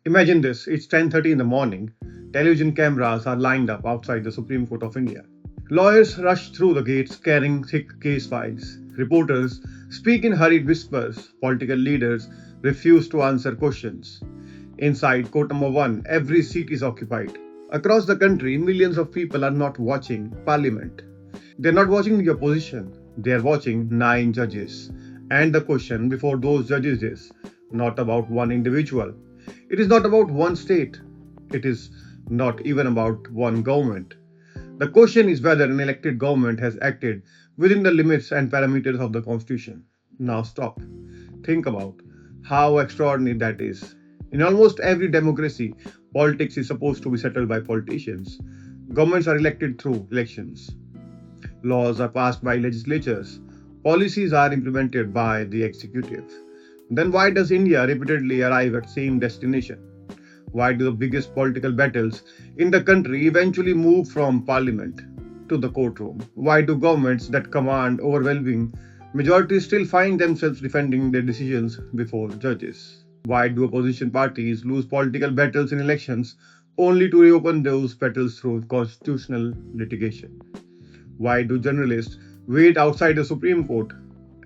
Imagine this, it's 10:30 in the morning. Television cameras are lined up outside the Supreme Court of India. Lawyers rush through the gates carrying thick case files. Reporters speak in hurried whispers. Political leaders refuse to answer questions. Inside court number 1, every seat is occupied. Across the country, millions of people are not watching Parliament. They are not watching the opposition. They are watching 9 judges. And the question before those judges is not about one individual. It is not about one state. It is not even about one government. The question is whether an elected government has acted within the limits and parameters of the Constitution. Now stop. Think about how extraordinary that is. In almost every democracy, politics is supposed to be settled by politicians. Governments are elected through elections. Laws are passed by legislatures. Policies are implemented by the executive. Then why does India repeatedly arrive at same destination? Why do the biggest political battles in the country eventually move from parliament to the courtroom? Why do governments that command overwhelming majorities still find themselves defending their decisions before judges? Why do opposition parties lose political battles in elections only to reopen those battles through constitutional litigation? Why do journalists wait outside the Supreme Court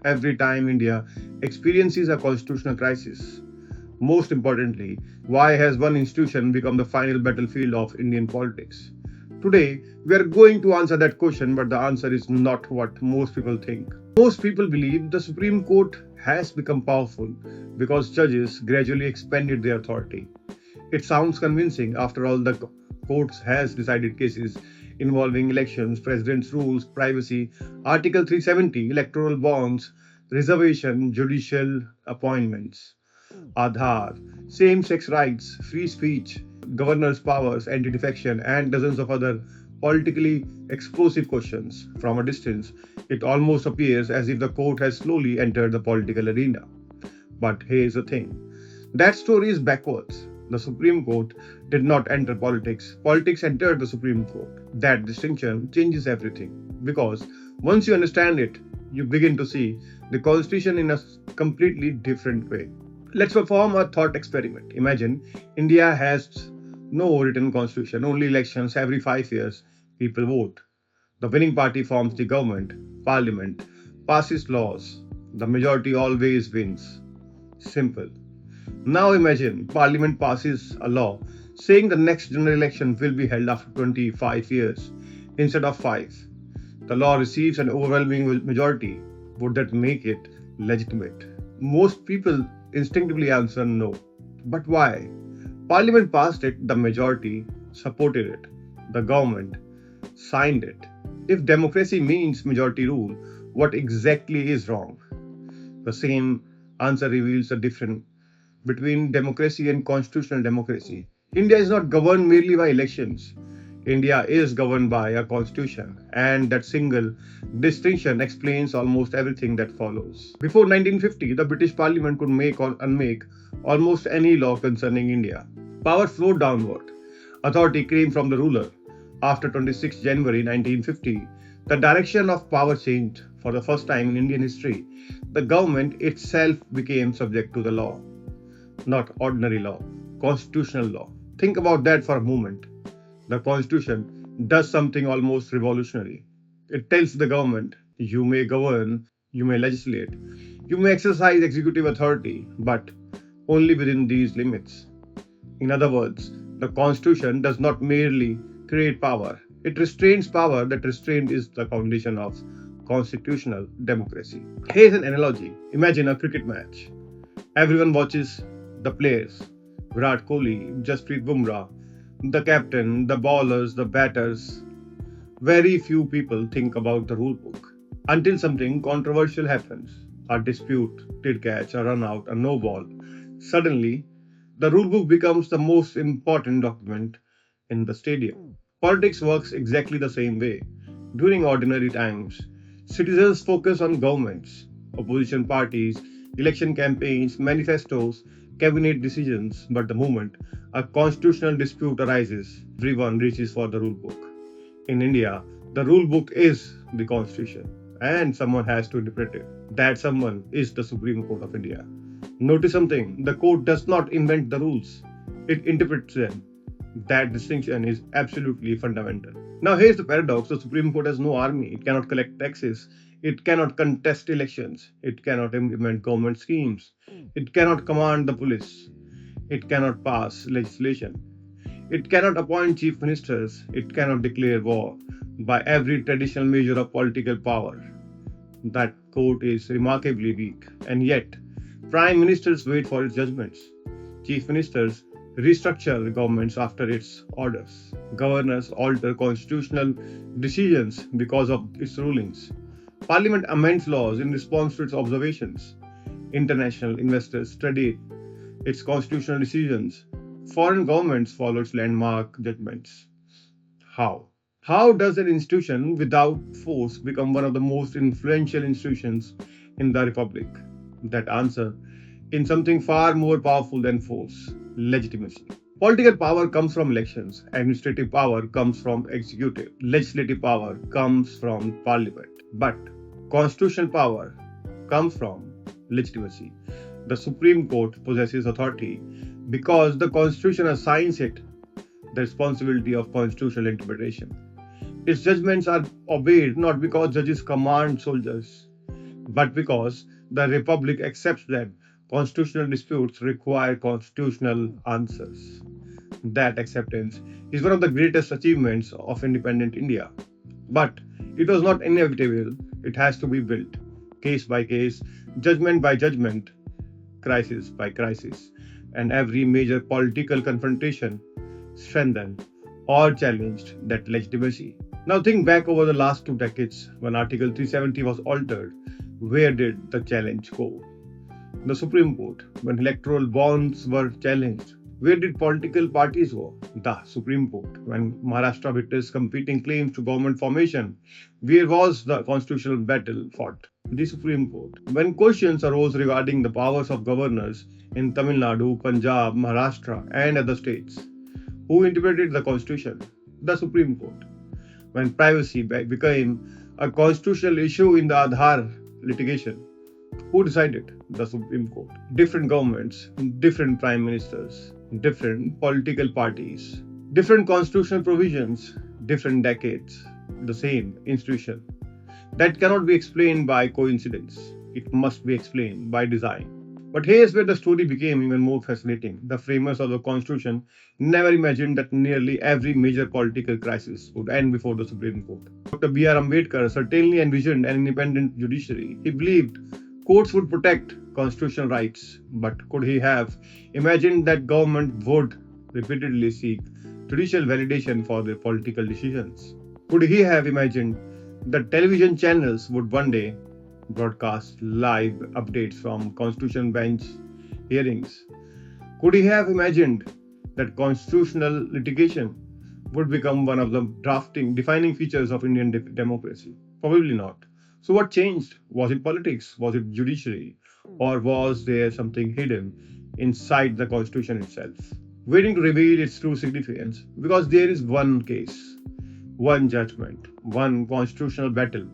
every time India experiences a constitutional crisis? Most importantly, why has one institution become the final battlefield of Indian politics? Today, we are going to answer that question, but the answer is not what most people think. Most people believe the Supreme Court has become powerful because judges gradually expanded their authority. It sounds convincing. After all, the court has decided cases involving elections, president's rules, privacy, Article 370, electoral bonds, reservation, judicial appointments, Aadhaar, same-sex rights, free speech, governor's powers, anti-defection, and dozens of other politically explosive questions. From a distance, it almost appears as if the court has slowly entered the political arena. But here's the thing. That story is backwards. The Supreme Court did not enter politics. Politics entered the Supreme Court. That distinction changes everything. Because once you understand it, you begin to see the Constitution in a completely different way. Let's perform a thought experiment. Imagine India has no written constitution, only elections every 5 years. People vote. The winning party forms the government, parliament, passes laws. The majority always wins. Simple. Now imagine Parliament passes a law saying the next general election will be held after 25 years instead of 5. The law receives an overwhelming majority. Would that make it legitimate? Most people instinctively answer no. But why? Parliament passed it, the majority supported it, the government signed it. If democracy means majority rule, what exactly is wrong? The same answer reveals the difference between democracy and constitutional democracy. India is not governed merely by elections. India is governed by a constitution, and that single distinction explains almost everything that follows. Before 1950, the British Parliament could make or unmake almost any law concerning India. Power flowed downward. Authority came from the ruler. After 26 January 1950, the direction of power changed. For the first time in Indian history, the government itself became subject to the law. Not ordinary law, constitutional law. Think about that for a moment. The Constitution does something almost revolutionary. It tells the government, you may govern, you may legislate, you may exercise executive authority, but only within these limits. In other words, the Constitution does not merely create power, it restrains power. That restraint is the foundation of constitutional democracy. Here's an analogy. Imagine a cricket match. Everyone watches the players, Virat Kohli, Jasprit Bumrah, the captain, the bowlers, the batters. Very few people think about the rule book until something controversial happens. A dispute, did catch, a run out, a no ball. Suddenly, the rule book becomes the most important document in the stadium. Politics works exactly the same way. During ordinary times, citizens focus on governments, opposition parties, election campaigns, manifestos, cabinet decisions, but the moment a constitutional dispute arises, everyone reaches for the rule book. In India, the rule book is the constitution, and someone has to interpret it. That someone is the Supreme Court of India. Notice something, the court does not invent the rules, it interprets them. That distinction is absolutely fundamental. Now, here's the paradox: the Supreme Court has no army, it cannot collect taxes, it cannot contest elections, it cannot implement government schemes, it cannot command the police, it cannot pass legislation, it cannot appoint chief ministers, it cannot declare war by every traditional measure of political power. That court is remarkably weak, and yet prime ministers wait for its judgments. Chief ministers restructure governments after its orders. Governors alter constitutional decisions because of its rulings. Parliament amends laws in response to its observations. International investors study its constitutional decisions. Foreign governments follow its landmark judgments. How? How does an institution without force become one of the most influential institutions in the Republic? That answer in something far more powerful than force: legitimacy. Political power comes from elections, administrative power comes from executive, legislative power comes from parliament. But constitutional power comes from legitimacy. The Supreme Court possesses authority because the Constitution assigns it the responsibility of constitutional interpretation. Its judgments are obeyed not because judges command soldiers, but because the Republic accepts them. Constitutional disputes require constitutional answers. That acceptance is one of the greatest achievements of independent India. But it was not inevitable, it has to be built, case by case, judgment by judgment, crisis by crisis, and every major political confrontation strengthened or challenged that legitimacy. Now think back over the last 2 decades when Article 370 was altered. Where did the challenge go? The Supreme Court. When electoral bonds were challenged, where did political parties go? The Supreme Court. When Maharashtra witnessed competing claims to government formation, where was the constitutional battle fought? The Supreme Court. When questions arose regarding the powers of governors in Tamil Nadu, Punjab, Maharashtra, and other states, who interpreted the Constitution? The Supreme Court. When privacy became a constitutional issue in the Aadhaar litigation, who decided? The Supreme Court. Different governments, different prime ministers, different political parties, different constitutional provisions, different decades, the same institution. That cannot be explained by coincidence. It must be explained by design. But here's where the story became even more fascinating. The framers of the Constitution never imagined that nearly every major political crisis would end before the Supreme Court. Dr. B.R. Ambedkar certainly envisioned an independent judiciary. He believed courts would protect constitutional rights, but could he have imagined that government would repeatedly seek judicial validation for their political decisions? Could he have imagined that television channels would one day broadcast live updates from Constitution bench hearings? Could he have imagined that constitutional litigation would become one of the defining features of Indian democracy? Probably not. So what changed? Was it politics? Was it judiciary? Or was there something hidden inside the Constitution itself, waiting to reveal its true significance? Because there is one case, one judgment, one constitutional battle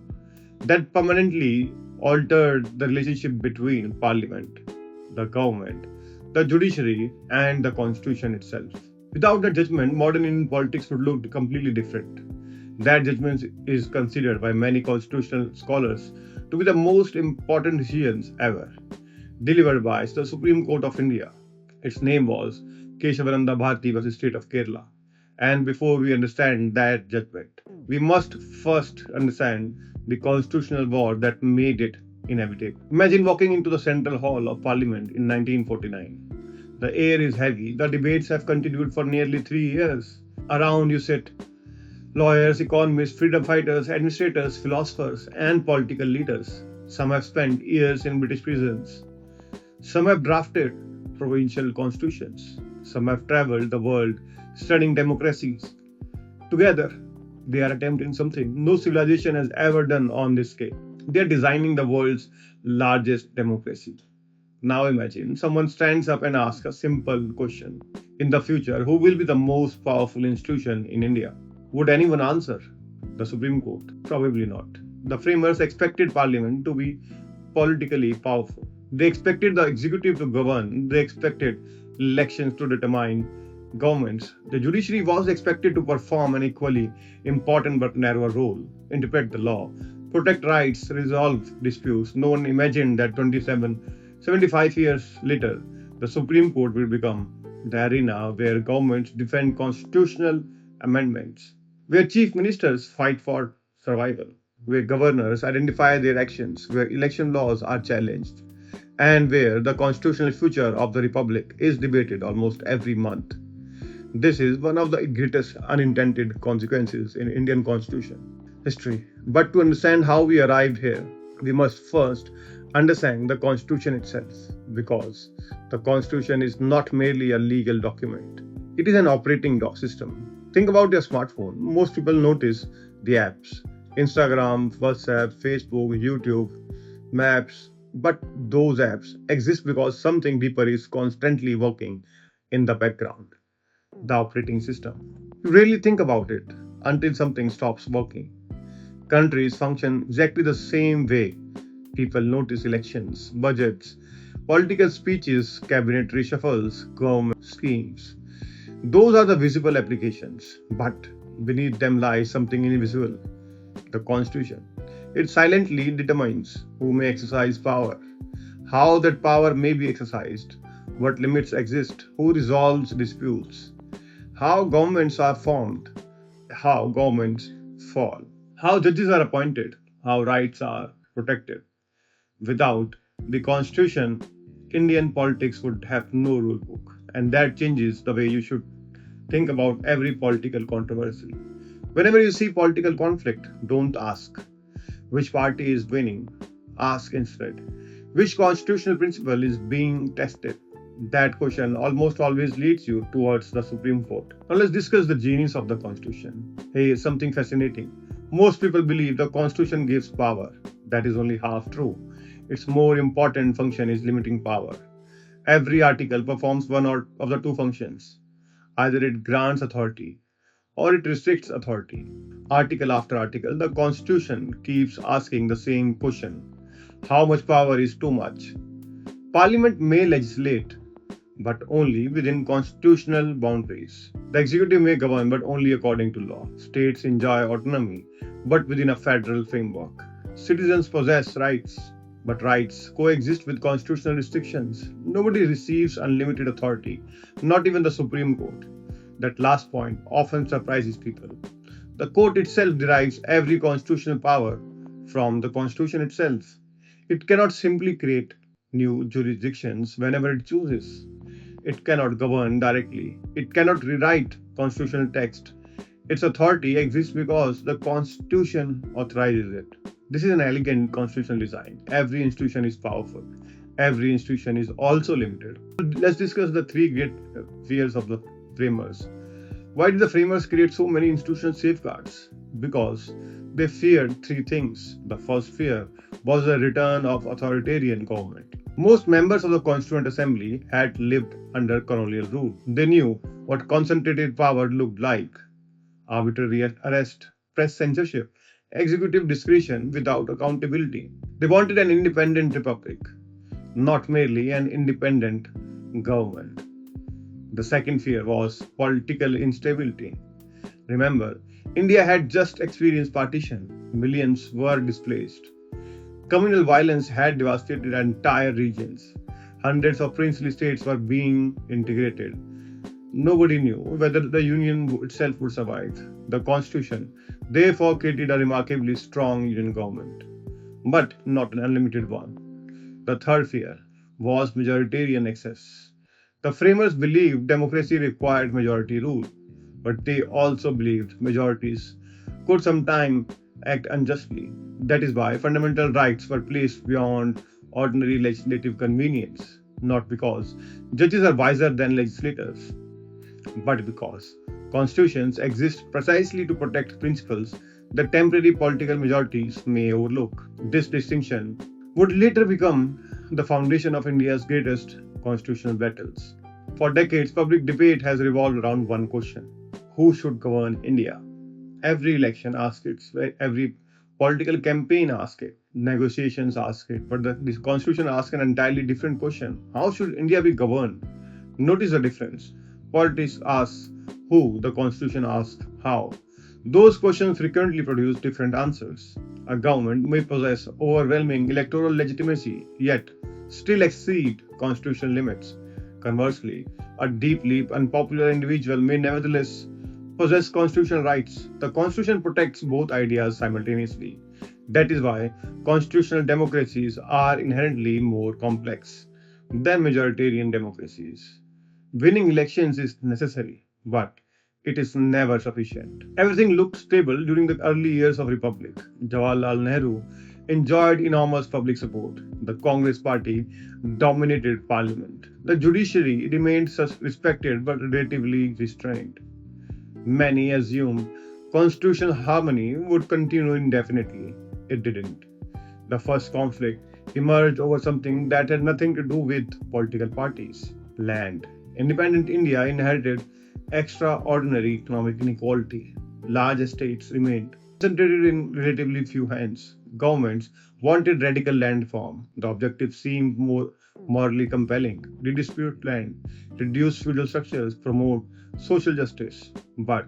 that permanently altered the relationship between Parliament, the government, the judiciary, and the Constitution itself. Without that judgment, modern Indian politics would look completely different. That judgment is considered by many constitutional scholars to be the most important decisions ever, delivered by the Supreme Court of India. Its name was Kesavananda Bharati vs. State of Kerala. And before we understand that judgment, we must first understand the constitutional war that made it inevitable. Imagine walking into the Central Hall of Parliament in 1949. The air is heavy. The debates have continued for nearly 3 years. Around you sit lawyers, economists, freedom fighters, administrators, philosophers, and political leaders. Some have spent years in British prisons. Some have drafted provincial constitutions. Some have traveled the world studying democracies. Together, they are attempting something no civilization has ever done on this scale. They are designing the world's largest democracy. Now imagine someone stands up and asks a simple question. In the future, who will be the most powerful institution in India? Would anyone answer? The Supreme Court? Probably not. The framers expected Parliament to be politically powerful. They expected the executive to govern. They expected elections to determine governments, the judiciary was expected to perform an equally important but narrower role: interpret the law, protect rights, resolve disputes. No one imagined that 75 years later, the Supreme Court will become the arena where governments defend constitutional amendments, where chief ministers fight for survival, where governors identify their actions, where election laws are challenged, and where the constitutional future of the republic is debated almost every month. This is one of the greatest unintended consequences in Indian constitution history. But to understand how we arrived here, we must first understand the constitution itself, because the constitution is not merely a legal document. It is an operating system. Think about your smartphone. Most people notice the apps: Instagram, WhatsApp, Facebook, YouTube, Maps. But those apps exist because something deeper is constantly working in the background: the operating system. You rarely think about it until something stops working. Countries function exactly the same way. People notice elections, budgets, political speeches, cabinet reshuffles, government schemes. Those are the visible applications, but beneath them lies something invisible: the Constitution. It silently determines who may exercise power, how that power may be exercised, what limits exist, who resolves disputes, how governments are formed, how governments fall, how judges are appointed, how rights are protected. Without the Constitution, Indian politics would have no rule book, and that changes the way you should think about every political controversy. Whenever you see political conflict, don't ask which party is winning. Ask instead which constitutional principle is being tested. That question almost always leads you towards the Supreme Court. Now let's discuss the genius of the Constitution. Hey, something fascinating. Most people believe the Constitution gives power. That is only half true. Its more important function is limiting power. Every article performs one of the two functions. Either it grants authority or it restricts authority. Article after article, the Constitution keeps asking the same question: how much power is too much? Parliament may legislate, but only within constitutional boundaries. The executive may govern, but only according to law. States enjoy autonomy, but within a federal framework. Citizens possess rights, but rights coexist with constitutional restrictions. Nobody receives unlimited authority, not even the Supreme Court. That last point often surprises people. The court itself derives every constitutional power from the Constitution itself. It cannot simply create new jurisdictions whenever it chooses. It cannot govern directly. It cannot rewrite constitutional text. Its authority exists because the Constitution authorizes it. This is an elegant constitutional design. Every institution is powerful. Every institution is also limited. Let's discuss the three great fears of the framers. Why did the framers create so many institutional safeguards? Because they feared three things. The first fear was the return of authoritarian government. Most members of the Constituent Assembly had lived under colonial rule. They knew what concentrated power looked like: arbitrary arrest, press censorship, executive discretion without accountability. They wanted an independent republic, not merely an independent government. The second fear was political instability. Remember, India had just experienced partition. Millions were displaced. Communal violence had devastated entire regions. Hundreds of princely states were being integrated. Nobody knew whether the union itself would survive. The Constitution therefore created a remarkably strong union government, but not an unlimited one. The third fear was majoritarian excess. The framers believed democracy required majority rule, but they also believed majorities could sometimes act unjustly. That is why fundamental rights were placed beyond ordinary legislative convenience, not because judges are wiser than legislators, but because constitutions exist precisely to protect principles that temporary political majorities may overlook. This distinction would later become the foundation of India's greatest constitutional battles. For decades, public debate has revolved around one question: who should govern India? Every election asks it, every political campaign asks it, negotiations ask it, but this constitution asks an entirely different question: how should India be governed? Notice the difference. Politics asks who, the Constitution asks how. Those questions frequently produce different answers. A government may possess overwhelming electoral legitimacy, yet still exceed constitutional limits. Conversely, a deeply unpopular individual may nevertheless possess constitutional rights. The Constitution protects both ideas simultaneously. That is why constitutional democracies are inherently more complex than majoritarian democracies. Winning elections is necessary, but it is never sufficient. Everything looked stable during the early years of Republic. Jawaharlal Nehru enjoyed enormous public support. The Congress party dominated parliament. The judiciary remained respected but relatively restrained. Many assumed constitutional harmony would continue indefinitely. It didn't. The first conflict emerged over something that had nothing to do with political parties: land. Independent India inherited extraordinary economic inequality. Large estates remained concentrated in relatively few hands. Governments wanted radical land reform. The objective seemed more morally compelling: redistribute land, reduce feudal structures, promote social justice. But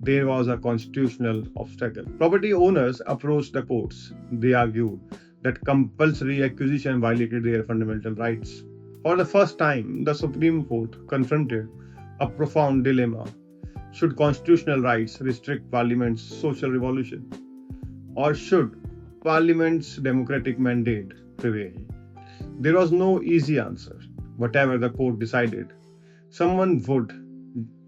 there was a constitutional obstacle. Property owners approached the courts. They argued that compulsory acquisition violated their fundamental rights. For the first time, the Supreme Court confronted a profound dilemma. Should constitutional rights restrict Parliament's social revolution? Or should Parliament's democratic mandate prevail? There was no easy answer. Whatever the court decided, someone would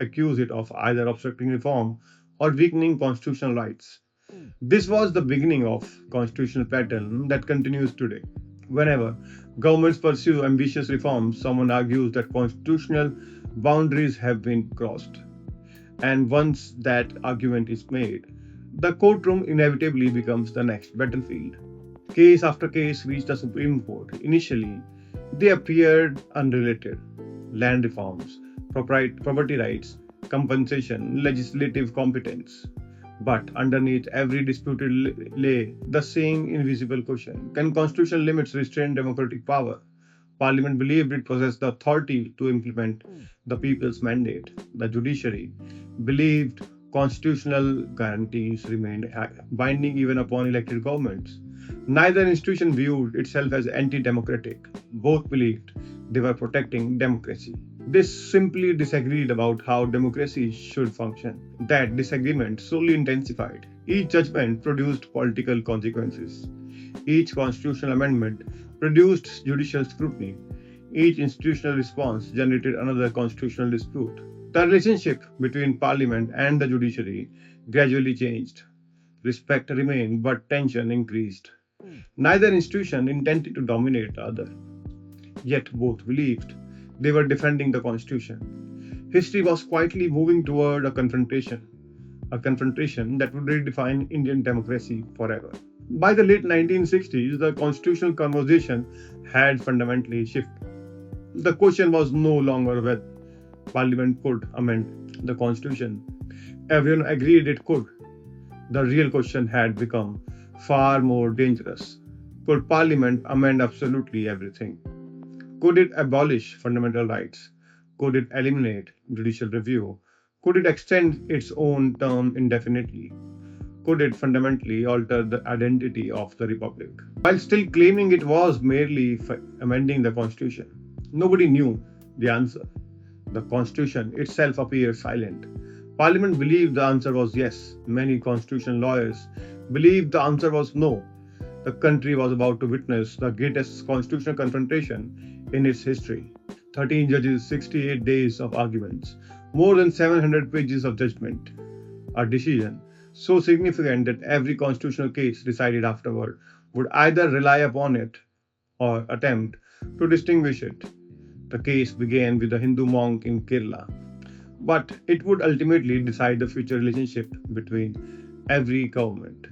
accuse it of either obstructing reform or weakening constitutional rights. This was the beginning of constitutional pattern that continues today. Whenever governments pursue ambitious reforms, someone argues that constitutional boundaries have been crossed. And once that argument is made, the courtroom inevitably becomes the next battlefield. Case after case reached the Supreme Court. Initially, they appeared unrelated: land reforms, property rights, compensation, legislative competence. But underneath every disputed lay the same invisible question: can constitutional limits restrain democratic power? Parliament believed it possessed the authority to implement the people's mandate. The judiciary believed constitutional guarantees remained binding even upon elected governments. Neither institution viewed itself as anti-democratic. Both believed they were protecting democracy. They simply disagreed about how democracy should function. That disagreement slowly intensified. Each judgment produced political consequences. Each constitutional amendment produced judicial scrutiny. Each institutional response generated another constitutional dispute. The relationship between Parliament and the judiciary gradually changed. Respect remained, but tension increased. Neither institution intended to dominate the other, yet both believed they were defending the Constitution. History was quietly moving toward a confrontation that would redefine Indian democracy forever. By the late 1960s, the constitutional conversation had fundamentally shifted. The question was no longer whether Parliament could amend the Constitution. Everyone agreed it could. The real question had become far more dangerous. Could Parliament amend absolutely everything? Could it abolish fundamental rights? Could it eliminate judicial review? Could it extend its own term indefinitely? Could it fundamentally alter the identity of the Republic, while still claiming it was merely amending the Constitution? Nobody knew the answer. The Constitution itself appeared silent. Parliament believed the answer was yes. Many constitutional lawyers believed the answer was no. The country was about to witness the greatest constitutional confrontation in its history. 13 judges, 68 days of arguments, more than 700 pages of judgment. A decision so significant that every constitutional case decided afterward would either rely upon it or attempt to distinguish it. The case began with a Hindu monk in Kerala, but it would ultimately decide the future relationship between every government,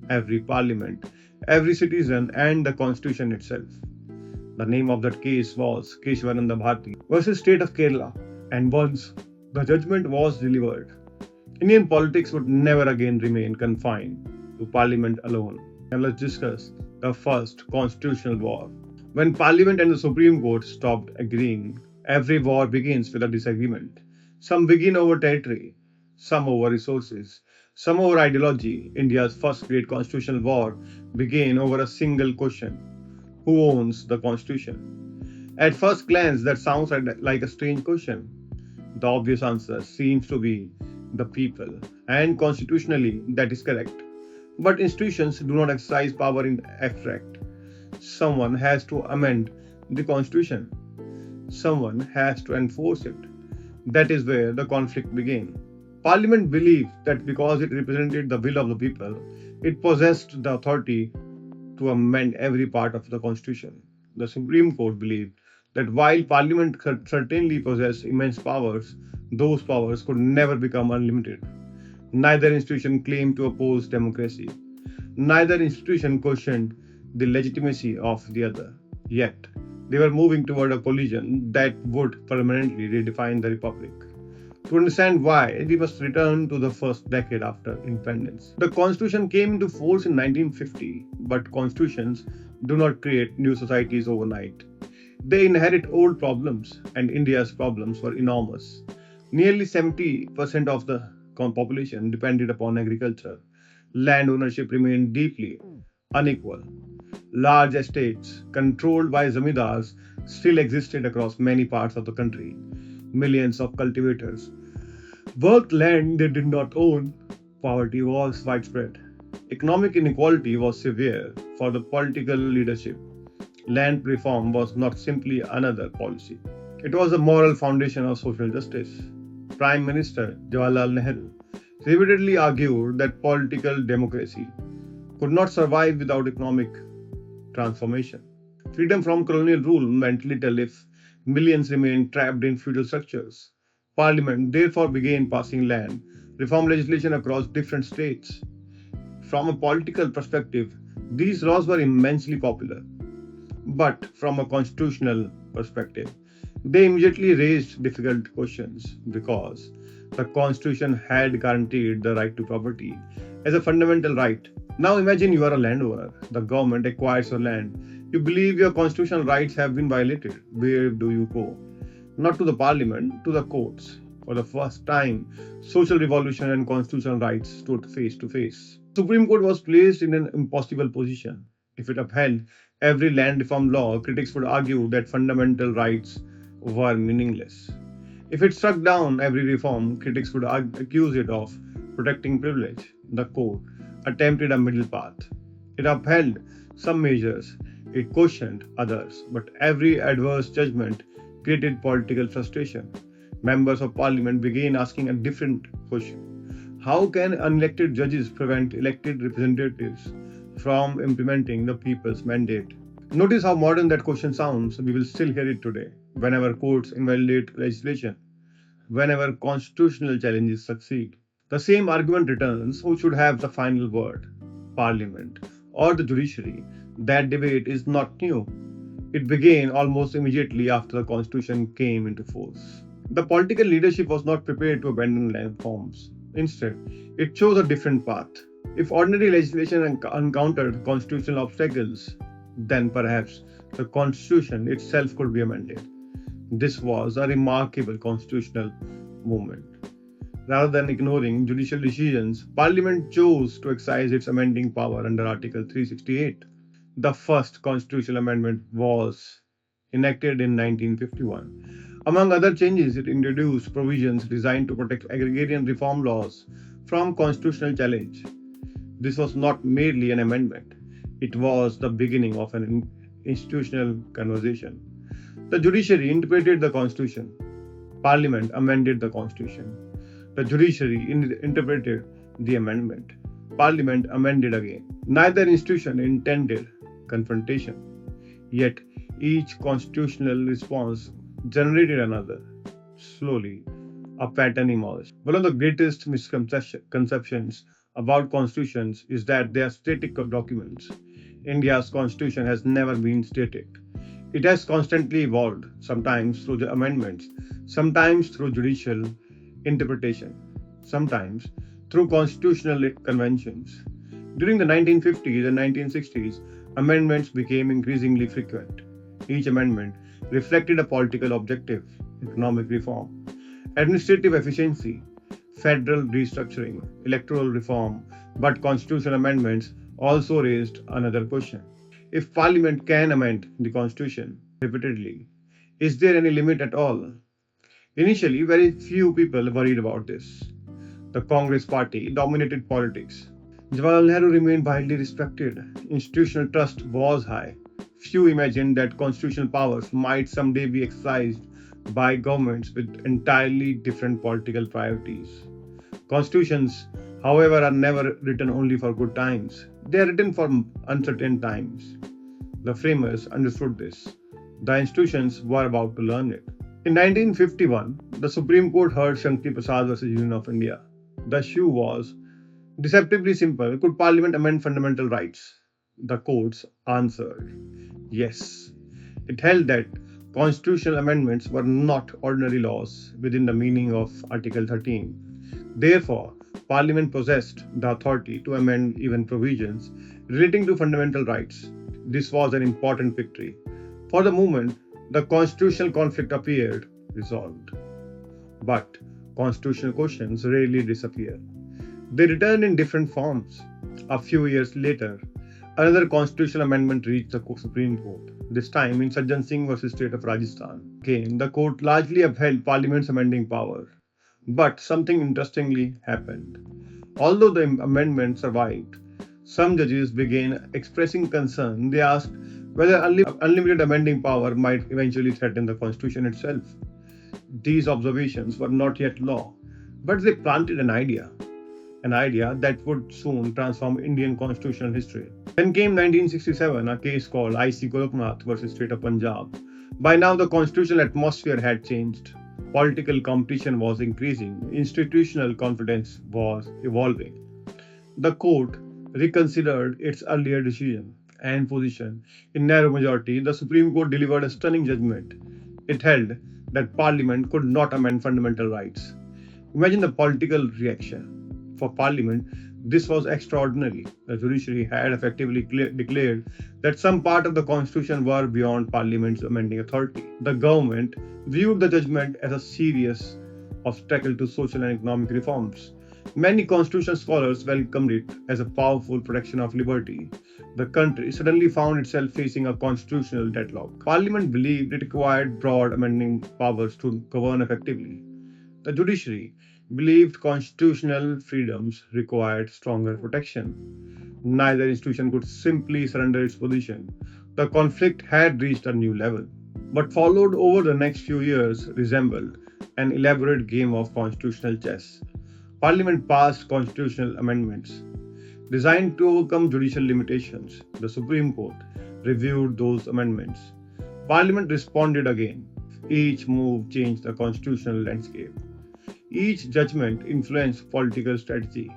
every parliament, every citizen, and the constitution itself. The name of that case was Kesavananda Bharati versus State of Kerala, and once the judgment was delivered, Indian politics would never again remain confined to Parliament alone. Now let's discuss the first constitutional war. When Parliament and the Supreme Court stopped agreeing Every war begins with a disagreement. Some begin over territory, some over resources, some over ideology. India's first great constitutional war began over a single question: who owns the constitution? At first glance, that sounds like a strange question. The obvious answer seems to be the people, and constitutionally, that is correct. But institutions do not exercise power in abstract. Someone has to amend the constitution. Someone has to enforce it. That is where the conflict began. Parliament believed that because it represented the will of the people, it possessed the authority to amend every part of the constitution. The Supreme Court believed that while Parliament certainly possessed immense powers, those powers could never become unlimited. Neither institution claimed to oppose democracy. Neither institution questioned the legitimacy of the other. Yet, they were moving toward a collision that would permanently redefine the republic. To understand why, we must return to the first decade after independence. The constitution came into force in 1950, but constitutions do not create new societies overnight. They inherit old problems, and India's problems were enormous. Nearly 70% of the population depended upon agriculture. Land ownership remained deeply unequal. Large estates, controlled by zamindars, still existed across many parts of the country. Millions of cultivators worked land they did not own. Poverty was widespread. Economic inequality was severe for the political leadership. Land reform was not simply another policy. It was a moral foundation of social justice. Prime Minister Jawaharlal Nehru repeatedly argued that political democracy could not survive without economic transformation. Freedom from colonial rule meant little if millions remained trapped in feudal structures. Parliament therefore began passing land reform legislation across different states. From a political perspective, these laws were immensely popular. But from a constitutional perspective, they immediately raised difficult questions because the constitution had guaranteed the right to property as a fundamental right. Now imagine you are a landowner. The government acquires your land. You believe your constitutional rights have been violated. Where do you go? Not to the parliament, to the courts. For the first time, social revolution and constitutional rights stood face to face. The Supreme Court was placed in an impossible position. If it upheld every land reform law, critics would argue that fundamental rights were meaningless. If it struck down every reform, critics would accuse it of protecting privilege. The court attempted a middle path. It upheld some measures, it questioned others, but every adverse judgment created political frustration. Members of parliament began asking a different question: how can unelected judges prevent elected representatives from implementing the people's mandate? Notice how modern that question sounds. We will still hear it today. Whenever courts invalidate legislation, whenever constitutional challenges succeed, the same argument returns: who should have the final word, Parliament or the judiciary? That debate is not new. It began almost immediately after the constitution came into force. The political leadership was not prepared to abandon land reforms. Instead, it chose a different path. If ordinary legislation encountered constitutional obstacles, then perhaps the constitution itself could be amended. This was a remarkable constitutional movement. Rather than ignoring judicial decisions, Parliament chose to exercise its amending power under Article 368. The first constitutional amendment was enacted in 1951. Among other changes, it introduced provisions designed to protect agrarian reform laws from constitutional challenge. This was not merely an amendment, it was the beginning of an institutional conversation. The judiciary interpreted the constitution. Parliament amended the constitution. The judiciary interpreted the amendment. Parliament amended again. Neither institution intended confrontation. Yet each constitutional response generated another. Slowly, a pattern emerged. One of the greatest misconceptions about constitutions is that they are static documents. India's constitution has never been static. It has constantly evolved, sometimes through the amendments, sometimes through judicial interpretation, sometimes through constitutional conventions. During the 1950s and 1960s, amendments became increasingly frequent. Each amendment reflected a political objective: economic reform, administrative efficiency, federal restructuring, electoral reform, but constitutional amendments also raised another question. If Parliament can amend the Constitution repeatedly, is there any limit at all? Initially, very few people worried about this. The Congress party dominated politics. Jawaharlal Nehru remained widely respected. Institutional trust was high. Few imagined that constitutional powers might someday be exercised by governments with entirely different political priorities. Constitutions, however, are never written only for good times. They are written for uncertain times. The framers understood this. The institutions were about to learn it. In 1951, the Supreme Court heard Shankti Prasad versus Union of India. The issue was deceptively simple: could Parliament amend fundamental rights? The courts answered yes. It held that constitutional amendments were not ordinary laws within the meaning of Article 13. Therefore, Parliament possessed the authority to amend even provisions relating to fundamental rights. This was an important victory. For the moment, the constitutional conflict appeared resolved. But constitutional questions rarely disappear. They return in different forms. A few years later, another constitutional amendment reached the Supreme Court. This time in Sajjan Singh versus State of Rajasthan. Again, the court largely upheld Parliament's amending power. But something interestingly happened. Although the amendment survived, some judges began expressing concern. They asked whether unlimited amending power might eventually threaten the Constitution itself. These observations were not yet law, but they planted an idea that would soon transform Indian constitutional history. Then came 1967, a case called IC Golak Nath versus State of Punjab. By now, the constitutional atmosphere had changed. Political competition was increasing. Institutional confidence was evolving. The court reconsidered its earlier decision and position. In narrow majority, the Supreme Court delivered a stunning judgment. It held that Parliament could not amend fundamental rights. Imagine the political reaction. For Parliament, this was extraordinary. The Judiciary had effectively declared that some part of the Constitution were beyond Parliament's amending authority. The government viewed the judgment as a serious obstacle to social and economic reforms. Many constitutional scholars welcomed it as a powerful protection of liberty. The country suddenly found itself facing a constitutional deadlock. Parliament believed it required broad amending powers to govern effectively. The judiciary believed constitutional freedoms required stronger protection. Neither institution could simply surrender its position. The conflict had reached a new level. What followed over the next few years resembled an elaborate game of constitutional chess. Parliament passed constitutional amendments designed to overcome judicial limitations. The Supreme Court reviewed those amendments. Parliament responded again. Each move changed the constitutional landscape. Each judgment influenced political strategy.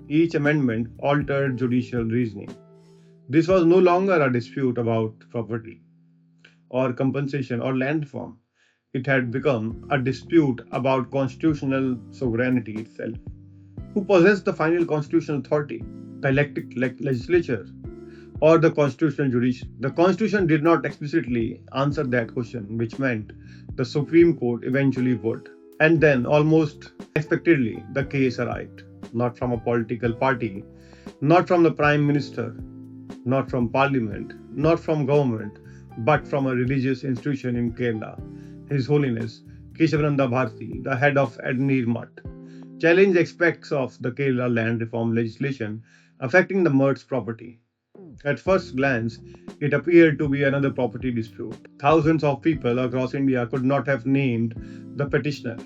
Each amendment altered judicial reasoning. This was no longer a dispute about property or compensation or land reform. It had become a dispute about constitutional sovereignty itself. Who possessed the final constitutional authority? The elected legislature or the constitutional judiciary? The Constitution did not explicitly answer that question, which meant the Supreme Court eventually would. And then, almost unexpectedly, the case arrived. Not from a political party, not from the Prime Minister, not from Parliament, not from government, but from a religious institution in Kerala. His Holiness Kesavananda Bharati, the head of Aadhaar Mutt, challenged aspects of the Kerala land reform legislation affecting the Mutt's property. At first glance, it appeared to be another property dispute. Thousands of people across India could not have named the petitioner.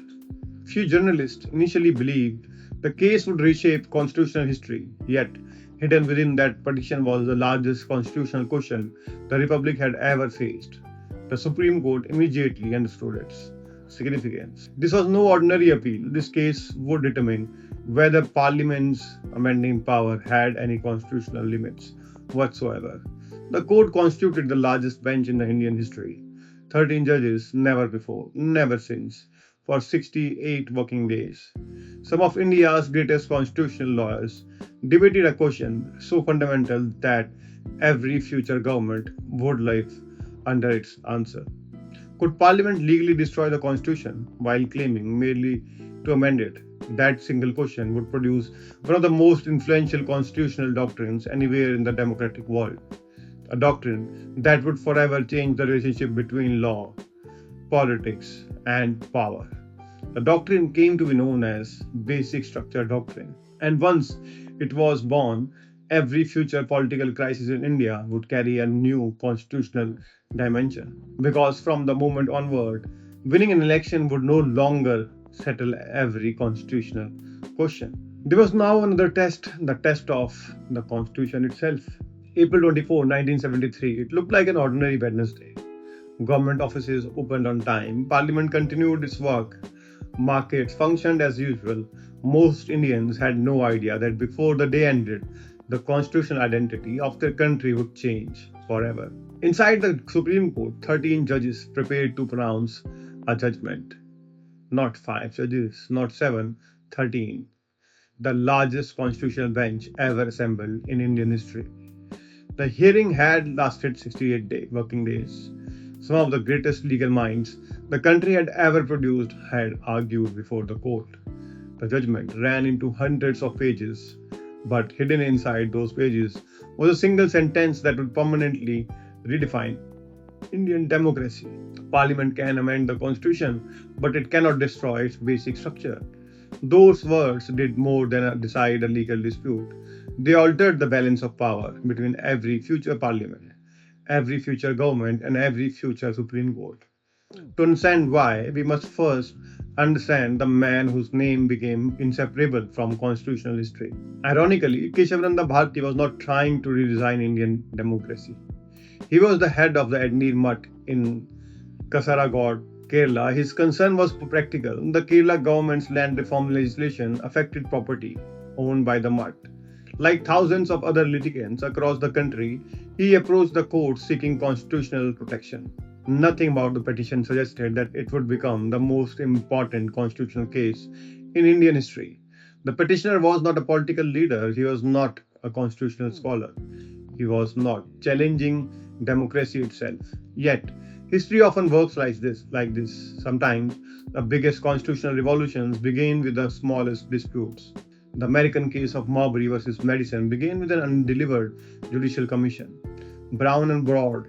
Few journalists initially believed the case would reshape constitutional history, yet hidden within that petition was the largest constitutional question the Republic had ever faced. The Supreme Court immediately understood its significance. This was no ordinary appeal. This case would determine whether Parliament's amending power had any constitutional limits whatsoever. The court constituted the largest bench in the Indian history. 13 judges, never before, never since, for 68 working days. Some of India's greatest constitutional lawyers debated a question so fundamental that every future government would live under its answer. Could Parliament legally destroy the Constitution while claiming merely to amend it? That single question would produce one of the most influential constitutional doctrines anywhere in the democratic world. A doctrine that would forever change the relationship between law, politics, and power. The doctrine came to be known as Basic Structure Doctrine, and once it was born, every future political crisis in India would carry a new constitutional dimension. Because from the moment onward, winning an election would no longer settle every constitutional question. There was now another test, the test of the Constitution itself. April 24, 1973, it looked like an ordinary Wednesday. Government offices opened on time, Parliament continued its work, markets functioned as usual. Most Indians had no idea that before the day ended, the constitutional identity of their country would change forever. Inside the Supreme Court, 13 judges prepared to pronounce a judgment. Not 5 judges, not 7, 13. The largest constitutional bench ever assembled in Indian history. The hearing had lasted 68 working days. Some of the greatest legal minds the country had ever produced had argued before the court. The judgment ran into hundreds of pages, but hidden inside those pages was a single sentence that would permanently redefine Indian democracy. Parliament can amend the constitution, but it cannot destroy its basic structure. Those words did more than decide a legal dispute. They altered the balance of power between every future parliament, every future government, and every future Supreme Court. To understand why, we must first understand the man whose name became inseparable from constitutional history. Ironically, Kesavananda Bharati was not trying to redesign Indian democracy. He was the head of the Adnir Mutt in Kasaragod, Kerala. His concern was practical. The Kerala government's land reform legislation affected property owned by the Mutt. Like thousands of other litigants across the country, he approached the court seeking constitutional protection. Nothing about the petition suggested that it would become the most important constitutional case in Indian history. The petitioner was not a political leader, he was not a constitutional scholar, he was not challenging democracy itself. Yet, history often works like this. Sometimes, the biggest constitutional revolutions begin with the smallest disputes. The American case of Marbury versus Madison began with an undelivered judicial commission. Brown and Broad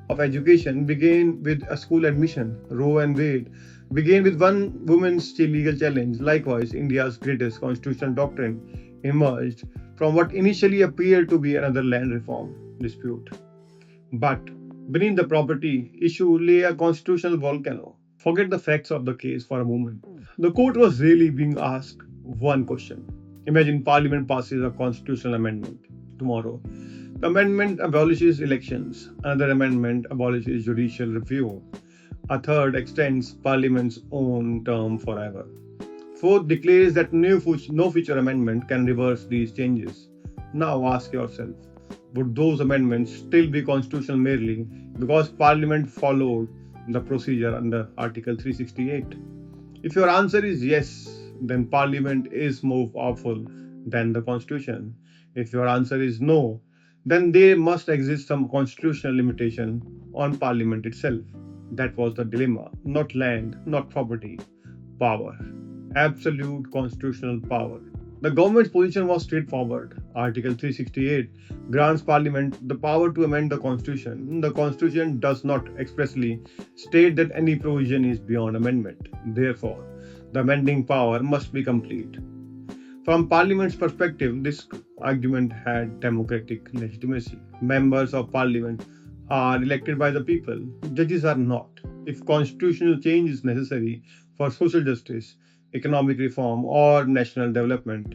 of education began with a school admission. Roe and Wade began with one woman's legal challenge. Likewise, India's greatest constitutional doctrine emerged from what initially appeared to be another land reform dispute. But beneath the property issue lay a constitutional volcano. Forget the facts of the case for a moment. The court was really being asked one question. Imagine Parliament passes a constitutional amendment tomorrow. The amendment abolishes elections. Another amendment abolishes judicial review. A third extends Parliament's own term forever. Fourth declares that no future amendment can reverse these changes. Now ask yourself, would those amendments still be constitutional merely because Parliament followed the procedure under Article 368? If your answer is yes, then Parliament is more powerful than the Constitution. If your answer is no, then there must exist some constitutional limitation on Parliament itself. That was the dilemma. Not land, not property, power. Absolute constitutional power. The government's position was straightforward. Article 368 grants Parliament the power to amend the Constitution. The Constitution does not expressly state that any provision is beyond amendment. Therefore, the amending power must be complete. From Parliament's perspective, this argument had democratic legitimacy. Members of Parliament are elected by the people, judges are not. If constitutional change is necessary for social justice, economic reform, or national development,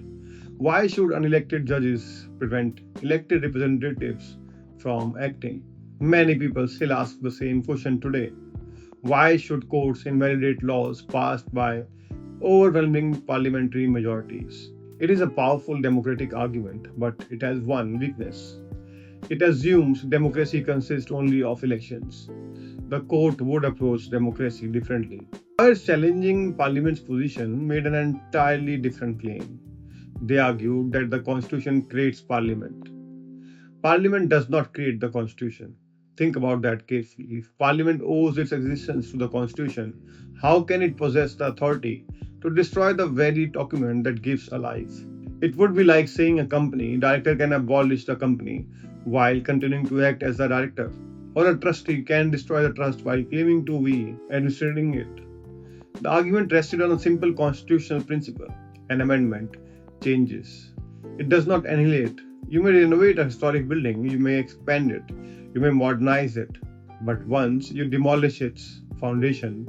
why should unelected judges prevent elected representatives from acting? Many people still ask the same question today. Why should courts invalidate laws passed by overwhelming parliamentary majorities? It is a powerful democratic argument, but it has one weakness. It assumes democracy consists only of elections. The court would approach democracy differently. Lawyers challenging Parliament's position made an entirely different claim. They argued that the Constitution creates Parliament. Parliament does not create the Constitution. Think about that carefully. If Parliament owes its existence to the Constitution, how can it possess the authority to destroy the very document that gives a life? It would be like saying a company director can abolish the company while continuing to act as the director, or a trustee can destroy the trust while claiming to be administering it. The argument rested on a simple constitutional principle: an amendment changes. It does not annihilate. You may renovate a historic building, you may expand it, you may modernize it, but once you demolish its foundation,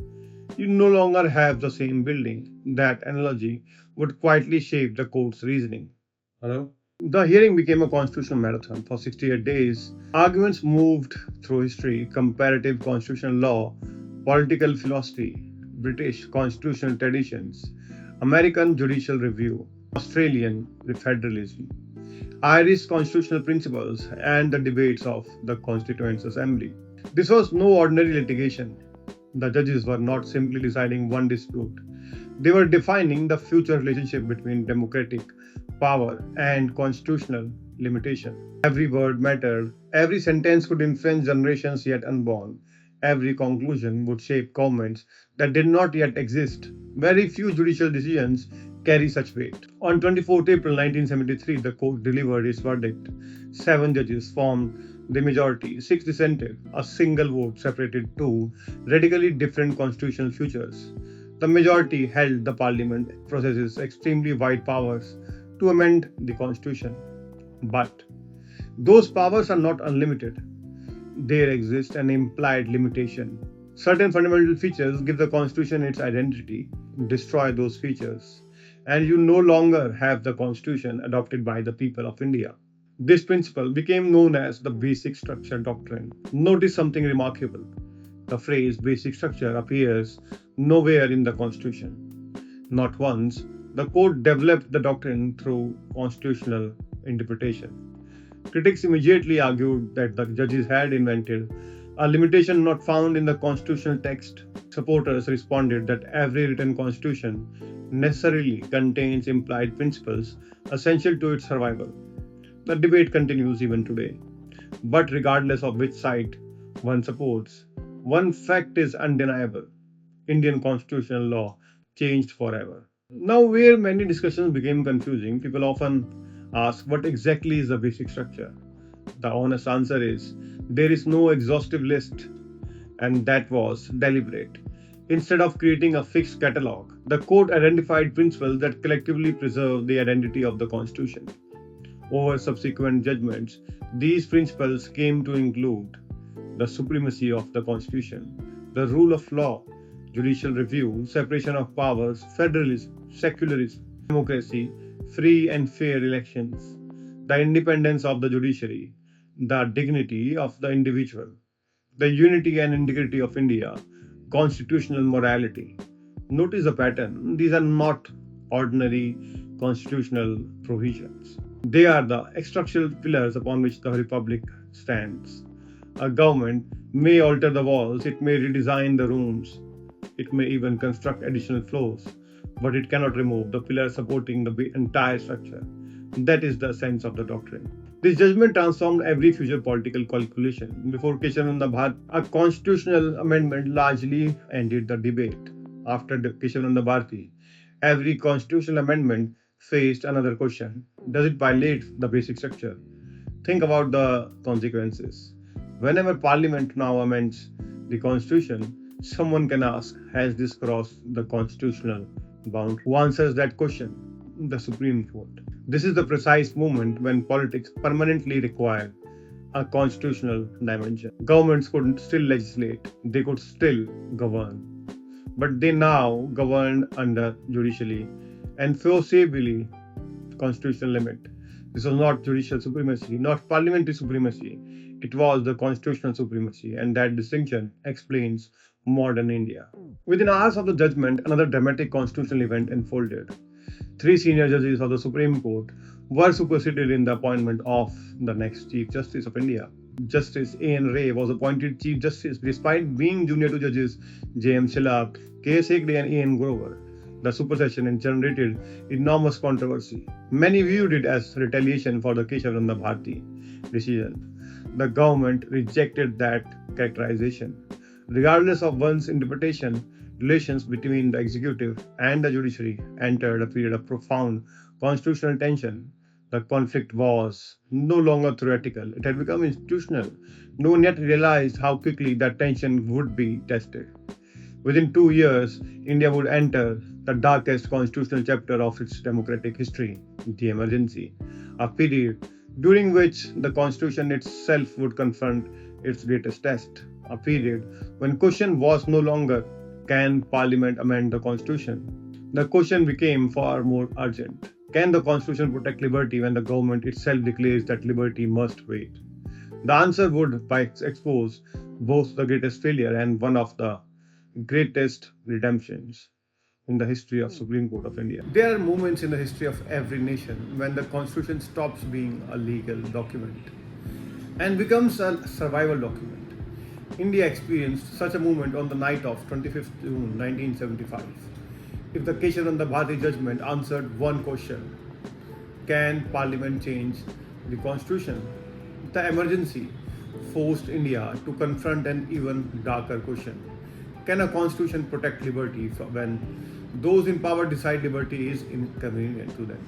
you no longer have the same building. That analogy would quietly shape the court's reasoning. Hello? The hearing became a constitutional marathon. For 68 days, arguments moved through history, comparative constitutional law, political philosophy, British constitutional traditions, American judicial review, Australian federalism, Irish constitutional principles, and the debates of the Constituent Assembly. This was no ordinary litigation. The judges were not simply deciding one dispute, they were defining the future relationship between democratic power and constitutional limitation. Every word mattered, every sentence could influence generations yet unborn, every conclusion would shape governments that did not yet exist. Very few judicial decisions carry such weight. On 24th April 1973, the court delivered its verdict. 7 judges formed the majority, 6 dissented. A single vote separated two radically different constitutional futures. The majority held the parliament possesses extremely wide powers to amend the constitution. But those powers are not unlimited. There exists an implied limitation. Certain fundamental features give the constitution its identity. Destroy those features, and you no longer have the constitution adopted by the people of India. This principle became known as the Basic Structure Doctrine. Notice something remarkable. The phrase basic structure appears nowhere in the Constitution. Not once. The court developed the doctrine through constitutional interpretation. Critics immediately argued that the judges had invented a limitation not found in the constitutional text. Supporters responded that every written constitution necessarily contains implied principles essential to its survival. The debate continues even today. But regardless of which side one supports, one fact is undeniable: Indian constitutional law changed forever. Now, where many discussions became confusing, people often ask what exactly is the basic structure. The honest answer is there is no exhaustive list, and that was deliberate. Instead of creating a fixed catalogue, the court identified principles that collectively preserve the identity of the Constitution. Over subsequent judgments, these principles came to include the supremacy of the Constitution, the rule of law, judicial review, separation of powers, federalism, secularism, democracy, free and fair elections, the independence of the judiciary, the dignity of the individual, the unity and integrity of India, constitutional morality. Notice the pattern. These are not ordinary constitutional provisions. They are the structural pillars upon which the republic stands. A government may alter the walls, it may redesign the rooms, it may even construct additional floors, but it cannot remove the pillars supporting the entire structure. That is the sense of the doctrine. This judgment transformed every future political calculation. Before Kesavananda Bharati, a constitutional amendment largely ended the debate. After Kesavananda Bharati, every constitutional amendment faced another question: does it violate the basic structure? Think about the consequences. Whenever Parliament now amends the Constitution, someone can ask, has this crossed the constitutional bound? Who answers that question? The Supreme Court. This is the precise moment when politics permanently require a constitutional dimension. Governments could still legislate, they could still govern, but they now govern under judicially and forcibly constitutional limit. This was not judicial supremacy, not parliamentary supremacy. It was the constitutional supremacy, and that distinction explains modern India. Within hours of the judgment, another dramatic constitutional event unfolded. 3 senior judges of the Supreme Court were superseded in the appointment of the next Chief Justice of India. Justice A.N. Ray was appointed Chief Justice despite being junior to judges J.M. Shillap, K.S. Hegde and A.N. Grover. The supersession generated enormous controversy. Many viewed it as retaliation for the Kesavananda Bharati decision. The government rejected that characterization. Regardless of one's interpretation, relations between the executive and the judiciary entered a period of profound constitutional tension. The conflict was no longer theoretical, it had become institutional. No one yet realized how quickly that tension would be tested. Within 2 years, India would enter the darkest constitutional chapter of its democratic history, the emergency, a period during which the constitution itself would confront its greatest test, a period when question was no longer can parliament amend the constitution. The question became far more urgent. Can the constitution protect liberty when the government itself declares that liberty must wait? The answer would expose both the greatest failure and one of the greatest redemptions in the history of Supreme Court of India. There are moments in the history of every nation when the constitution stops being a legal document and becomes a survival document. India experienced such a moment on the night of 25th June 1975. If the Kesavananda Bharati judgment answered one question, can Parliament change the constitution? The emergency forced India to confront an even darker question. Can a constitution protect liberty when those in power decide liberty is inconvenient to them?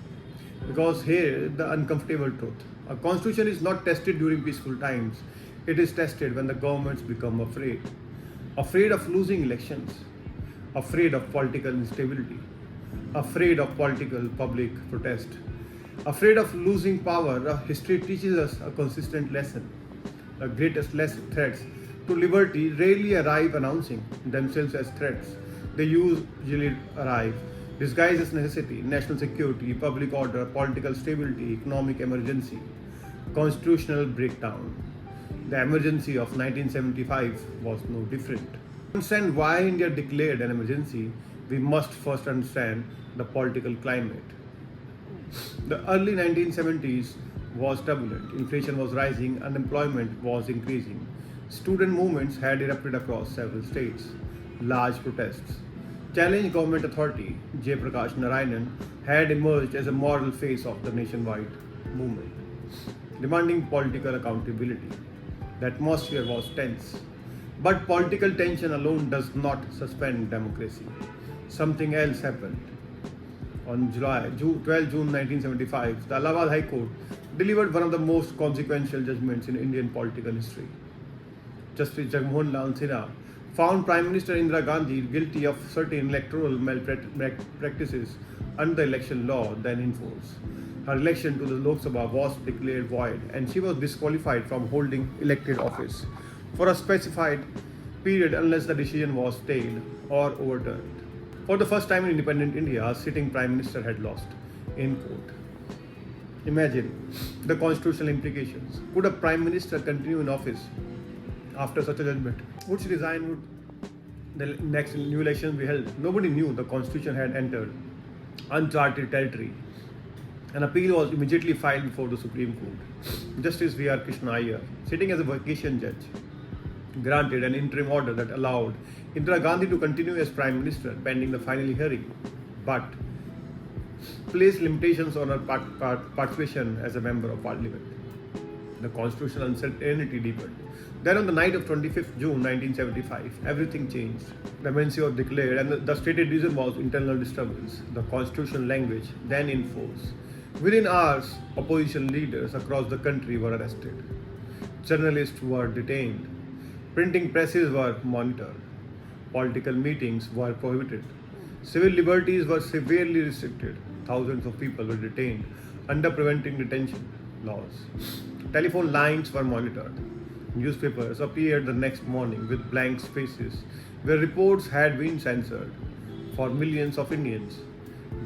Because here the uncomfortable truth. A constitution is not tested during peaceful times. It is tested when the governments become afraid. Afraid of losing elections. Afraid of political instability. Afraid of political public protest. Afraid of losing power. History teaches us a consistent lesson. The greatest threats to liberty rarely arrive announcing themselves as threats. They usually arrive disguised as necessity, national security, public order, political stability, economic emergency, constitutional breakdown. The emergency of 1975 was no different. To understand why India declared an emergency, we must first understand the political climate. The early 1970s was turbulent. Inflation was rising, unemployment was increasing. Student movements had erupted across several states. Large protests challenged government authority. J. Prakash Narayanan had emerged as a moral face of the nationwide movement, demanding political accountability. The atmosphere was tense. But political tension alone does not suspend democracy. Something else happened. On 12 June 1975, the Allahabad High Court delivered one of the most consequential judgments in Indian political history. Justice Jagmohan Lal Sinha found Prime Minister Indira Gandhi guilty of certain electoral malpractices under the election law then in force. Her election to the Lok Sabha was declared void and she was disqualified from holding elected office for a specified period unless the decision was stayed or overturned. For the first time in independent India, a sitting Prime Minister had lost in court. Imagine the constitutional implications. Could a Prime Minister continue in office after such a judgment? Would she resign? Would the next new elections be held? Nobody knew. The constitution had entered uncharted territory. An appeal was immediately filed before the Supreme Court. Justice V.R. Krishna Iyer, sitting as a vacation judge, granted an interim order that allowed Indira Gandhi to continue as Prime Minister pending the final hearing, but placed limitations on her participation as a Member of Parliament. The constitutional uncertainty deepened. Then on the night of 25th June 1975, everything changed. The emergency was declared and the stated reason was internal disturbance. The constitutional language then in force. Within hours, opposition leaders across the country were arrested. Journalists were detained. Printing presses were monitored. Political meetings were prohibited. Civil liberties were severely restricted. Thousands of people were detained under preventing detention laws. Telephone lines were monitored. Newspapers appeared the next morning with blank spaces where reports had been censored. For millions of Indians,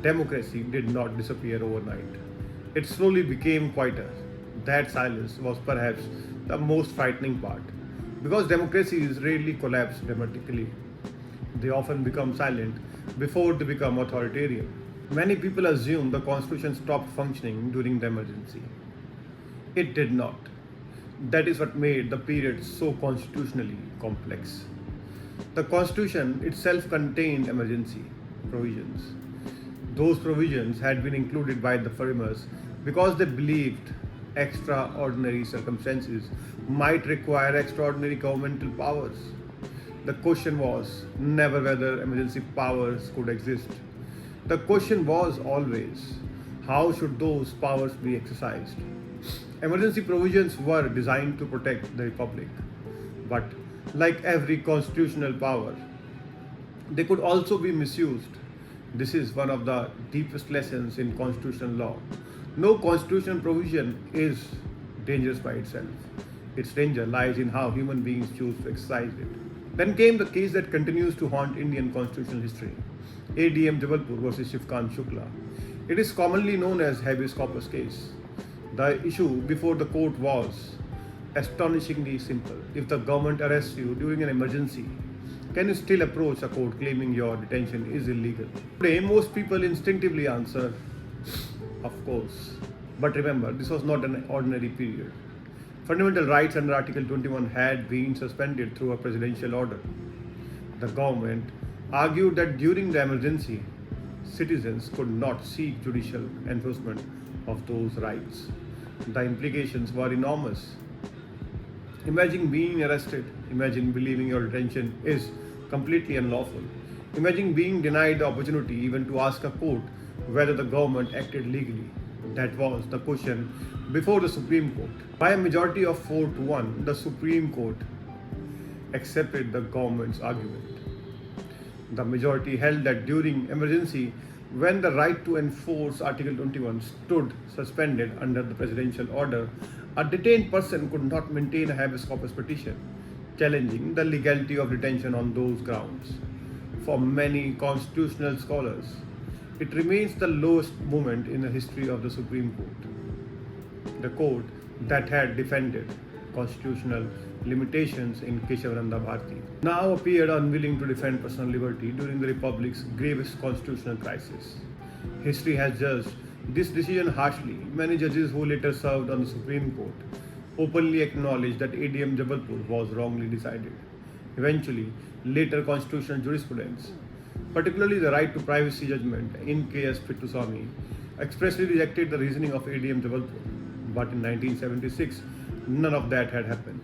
democracy did not disappear overnight. It slowly became quieter. That silence was perhaps the most frightening part. Because democracies rarely collapse dramatically. They often become silent before they become authoritarian. Many people assume the constitution stopped functioning during the emergency. It did not. That is what made the period so constitutionally complex. The constitution itself contained emergency provisions. Those provisions had been included by the framers because they believed extraordinary circumstances might require extraordinary governmental powers. The question was never whether emergency powers could exist. The question was always how should those powers be exercised? Emergency provisions were designed to protect the Republic, but like every constitutional power, they could also be misused. This is one of the deepest lessons in constitutional law. No constitutional provision is dangerous by itself. Its danger lies in how human beings choose to exercise it. Then came the case that continues to haunt Indian constitutional history, ADM Jabalpur versus Shivkant Shukla. It is commonly known as habeas corpus case. The issue before the court was astonishingly simple. If the government arrests you during an emergency, can you still approach a court claiming your detention is illegal? Today, most people instinctively answer, of course. But remember, this was not an ordinary period. Fundamental rights under Article 21 had been suspended through a presidential order. The government argued that during the emergency, citizens could not seek judicial enforcement of those rights. The implications were enormous. Imagine being arrested. Imagine believing your detention is completely unlawful. Imagine being denied the opportunity even to ask a court whether the government acted legally. That was the question before the Supreme Court. By a majority of 4-1, the Supreme Court accepted the government's argument. The majority held that during emergency, when the right to enforce Article 21 stood suspended under the presidential order, a detained person could not maintain a habeas corpus petition, challenging the legality of detention on those grounds. For many constitutional scholars, it remains the lowest moment in the history of the Supreme Court. The court that had defended constitutional limitations in Kesavananda Bharati now appeared unwilling to defend personal liberty during the Republic's gravest constitutional crisis. History has judged this decision harshly. Many judges who later served on the Supreme Court openly acknowledged that ADM Jabalpur was wrongly decided. Eventually, later constitutional jurisprudence, particularly the right to privacy judgment in K.S. Pittuswamy, expressly rejected the reasoning of ADM Jabalpur. But in 1976, none of that had happened.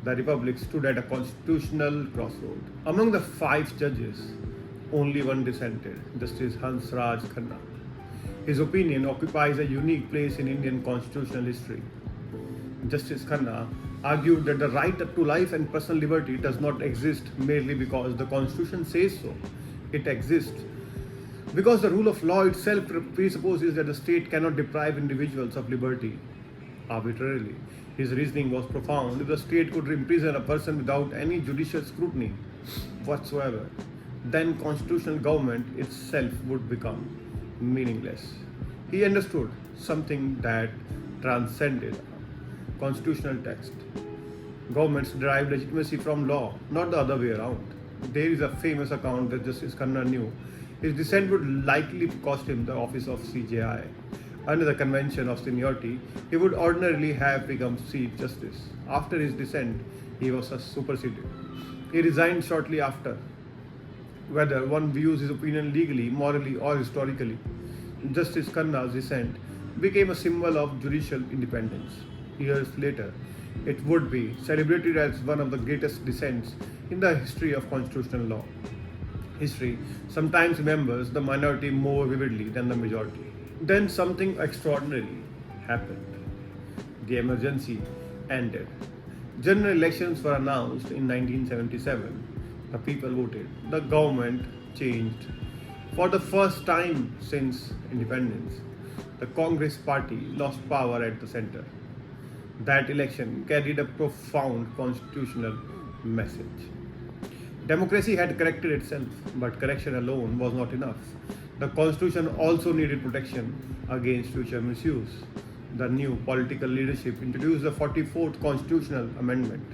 The Republic stood at a constitutional crossroad. Among the 5 judges, only one dissented, Justice Hansraj Khanna. His opinion occupies a unique place in Indian constitutional history. Justice Khanna argued that the right to life and personal liberty does not exist merely because the Constitution says so. It exists because the rule of law itself presupposes that the state cannot deprive individuals of liberty arbitrarily. His reasoning was profound. If the state could imprison a person without any judicial scrutiny whatsoever, then constitutional government itself would become meaningless. He understood something that transcended constitutional text. Governments derive legitimacy from law, not the other way around. There is a famous account that Justice Khanna knew his dissent would likely cost him the office of CJI. Under the convention of seniority, he would ordinarily have become Chief Justice. After his dissent, he was superseded. He resigned shortly after. Whether one views his opinion legally, morally, or historically, Justice Khanna's dissent became a symbol of judicial independence. Years later, it would be celebrated as one of the greatest dissents in the history of constitutional law. History sometimes remembers the minority more vividly than the majority. Then something extraordinary happened. The emergency ended. General elections were announced in 1977. The people voted. The government changed. For the first time since independence, the Congress party lost power at the center. That election carried a profound constitutional message. Democracy had corrected itself, but correction alone was not enough. The constitution also needed protection against future misuse. The new political leadership introduced the 44th Constitutional Amendment.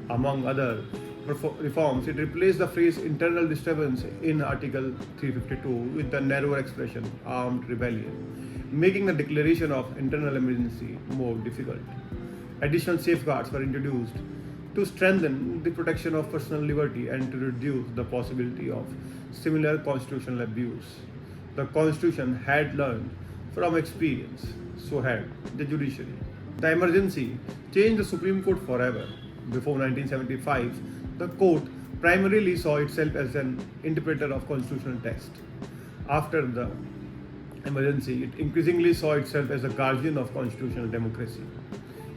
Among other reforms, it replaced the phrase internal disturbance in Article 352 with the narrower expression armed rebellion, making the declaration of internal emergency more difficult. Additional safeguards were introduced to strengthen the protection of personal liberty and to reduce the possibility of similar constitutional abuse. The Constitution had learned from experience. So had the judiciary. The emergency changed the Supreme Court forever. Before 1975, the court primarily saw itself as an interpreter of constitutional text. After the emergency, it increasingly saw itself as a guardian of constitutional democracy.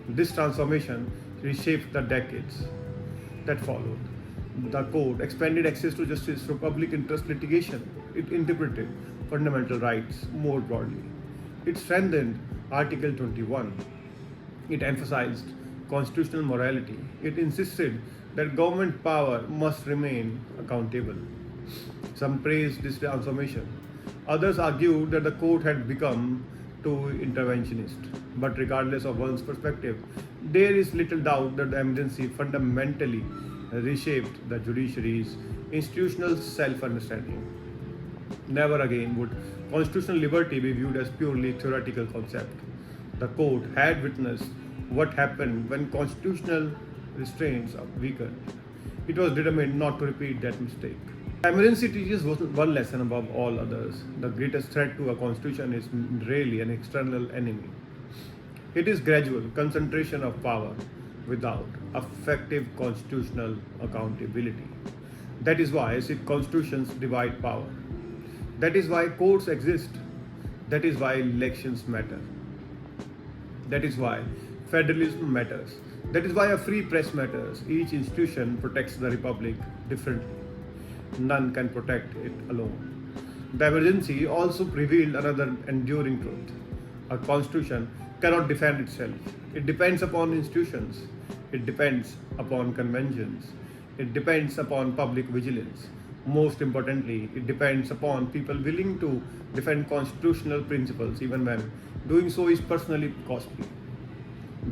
This transformation reshaped the decades that followed. The court expanded access to justice through public interest litigation. It interpreted fundamental rights more broadly. It strengthened Article 21. It emphasized constitutional morality. It insisted that government power must remain accountable. Some praised this transformation. Others argued that the court had become too interventionist. But regardless of one's perspective, there is little doubt that the emergency fundamentally reshaped the judiciary's institutional self-understanding. Never again would constitutional liberty be viewed as purely theoretical concept. The court had witnessed what happened when constitutional restraints are weakened. It was determined not to repeat that mistake. Emergency teaches one lesson above all others. The greatest threat to a constitution is rarely an external enemy. It is gradual concentration of power without effective constitutional accountability. That is why constitutions divide power. That is why courts exist. That is why elections matter. That is why federalism matters. That is why a free press matters. Each institution protects the republic differently. None can protect it alone. The emergency also revealed another enduring truth. A constitution cannot defend itself. It depends upon institutions. It depends upon conventions. It depends upon public vigilance. Most importantly, it depends upon people willing to defend constitutional principles even when doing so is personally costly.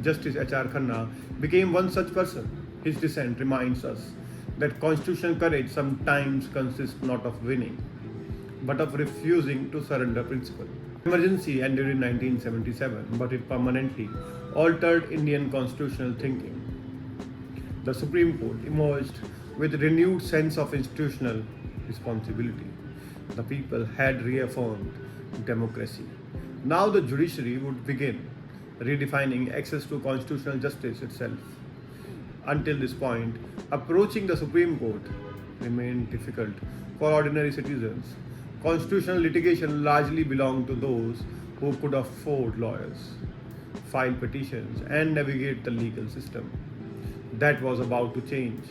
Justice H.R. Khanna became one such person. His dissent reminds us that constitutional courage sometimes consists not of winning, but of refusing to surrender principle. Emergency ended in 1977, but it permanently altered Indian constitutional thinking. The Supreme Court emerged with a renewed sense of institutional responsibility. The people had reaffirmed democracy. Now the judiciary would begin redefining access to constitutional justice itself. Until this point, approaching the Supreme Court remained difficult for ordinary citizens. Constitutional litigation largely belonged to those who could afford lawyers, file petitions, and navigate the legal system. That was about to change.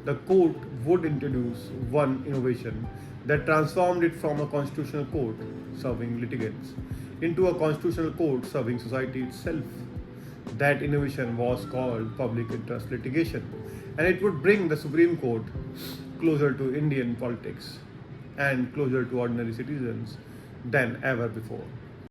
The court would introduce one innovation that transformed it from a constitutional court serving litigants into a constitutional court serving society itself. That innovation was called public interest litigation, and it would bring the Supreme Court closer to Indian politics and closer to ordinary citizens than ever before.